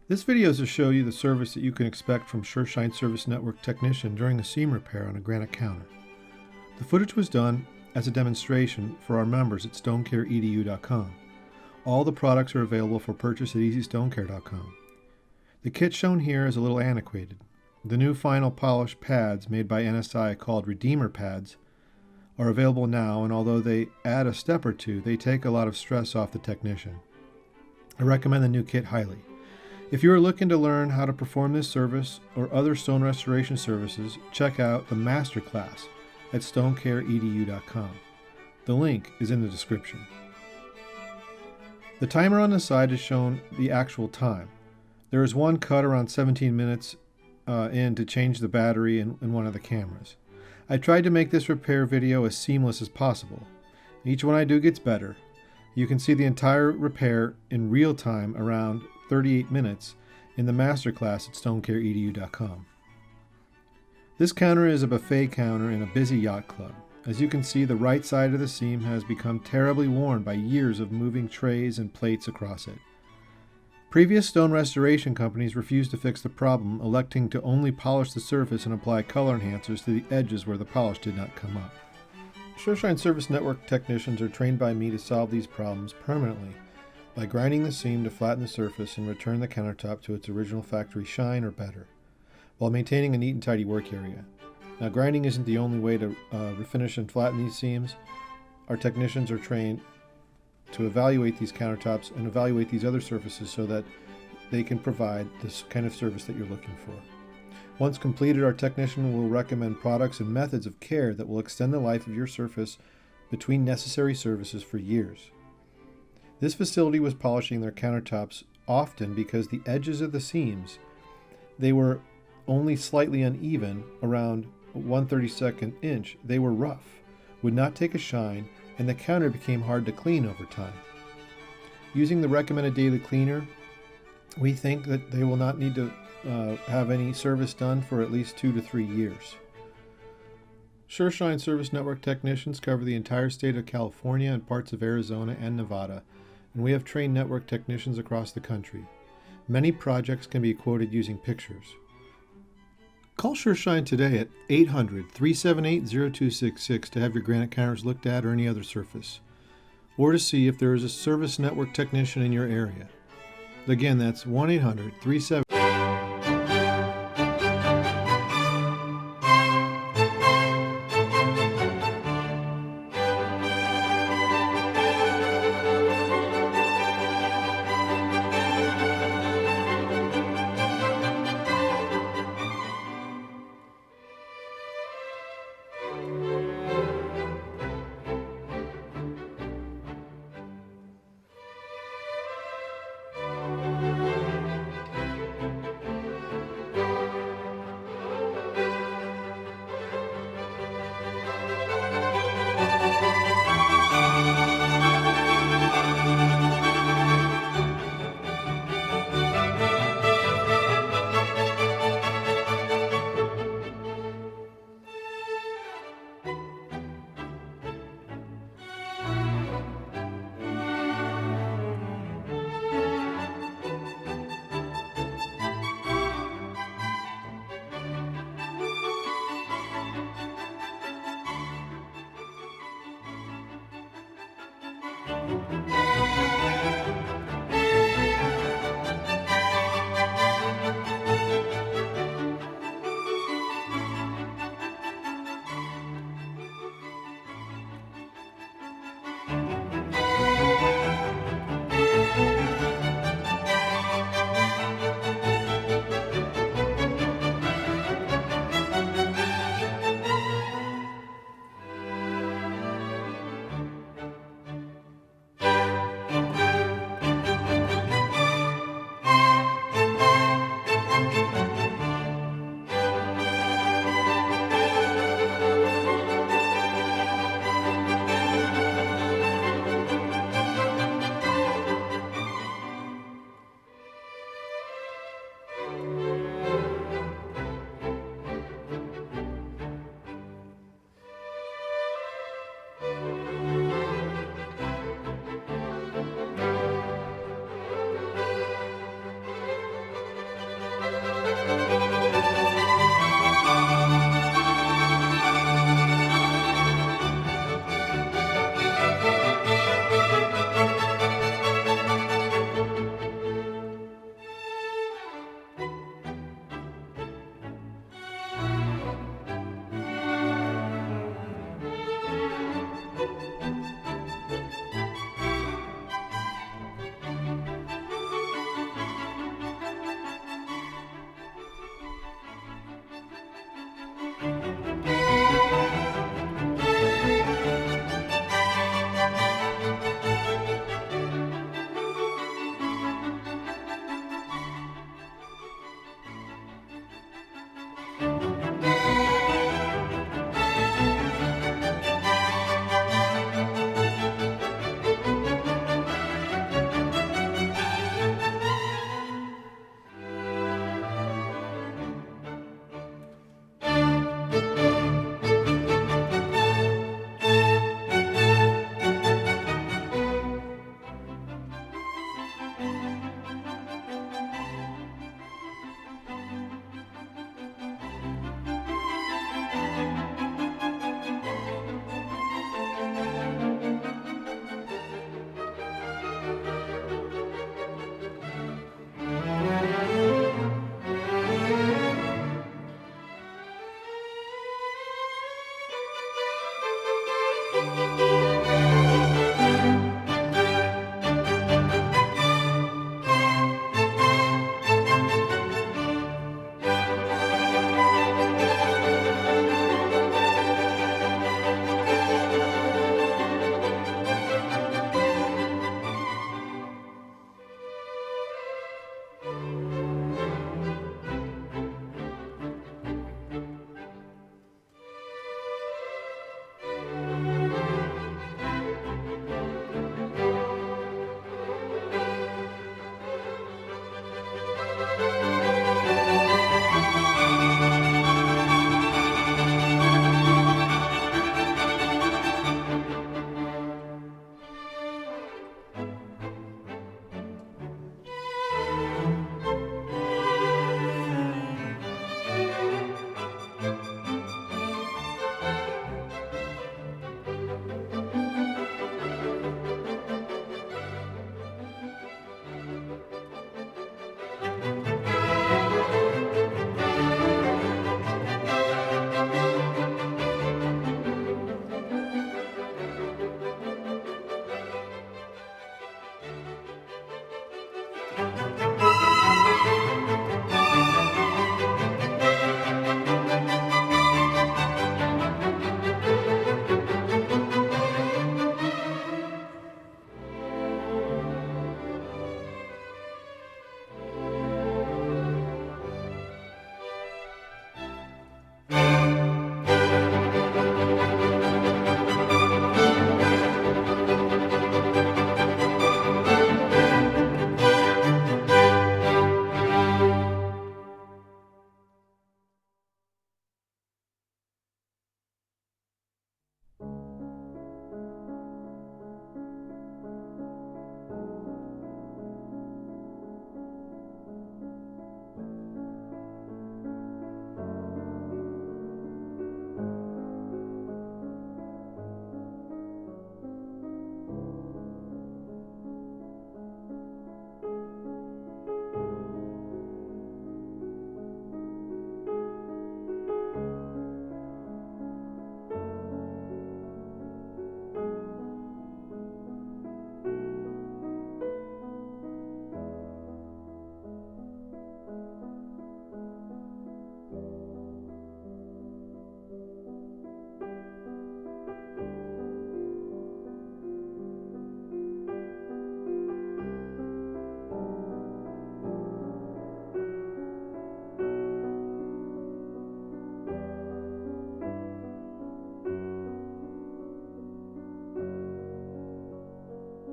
This video is to show you the service that you can expect from Sureshine Service Network technician during a seam repair on a granite counter. The footage was done as a demonstration for our members at stonecareedu.com. All the products are available for purchase at easystonecare.com. The kit shown here is a little antiquated. The new final polish pads made by NSI called Redeemer pads are available now, and although they add a step or two, they take a lot of stress off the technician. I recommend the new kit highly. If you are looking to learn how to perform this service or other stone restoration services, check out the Masterclass at stonecareedu.com. The link is in the description. The timer on the side has shown the actual time. There is one cut around 17 minutes in to change the battery in one of the cameras. I tried to make this repair video as seamless as possible. Each one I do gets better. You can see the entire repair in real time around 38 minutes in the Masterclass at stonecareedu.com. This counter is a buffet counter in a busy yacht club. As you can see, the right side of the seam has become terribly worn by years of moving trays and plates across it. Previous stone restoration companies refused to fix the problem, electing to only polish the surface and apply color enhancers to the edges where the polish did not come up. Sureshine Service Network technicians are trained by me to solve these problems permanently by grinding the seam to flatten the surface and return the countertop to its original factory shine or better, while maintaining a neat and tidy work area. Now, grinding isn't the only way to refinish and flatten these seams. Our technicians are trained to evaluate these countertops and evaluate these other surfaces so that they can provide this kind of service that you're looking for. Once completed, our technician will recommend products and methods of care that will extend the life of your surface between necessary services for years. This facility was polishing their countertops often because the edges of the seams, they were only slightly uneven, around 1/32 inch. They were rough, would not take a shine, and the counter became hard to clean over time. Using the recommended daily cleaner, we think that they will not need to have any service done for at least 2 to 3 years. Sureshine Service Network technicians cover the entire state of California and parts of Arizona and Nevada, and we have trained network technicians across the country. Many projects can be quoted using pictures. Call Sureshine today at 800-378-0266 to have your granite counters looked at or any other surface, or to see if there is a service network technician in your area. Again, that's 1-800-378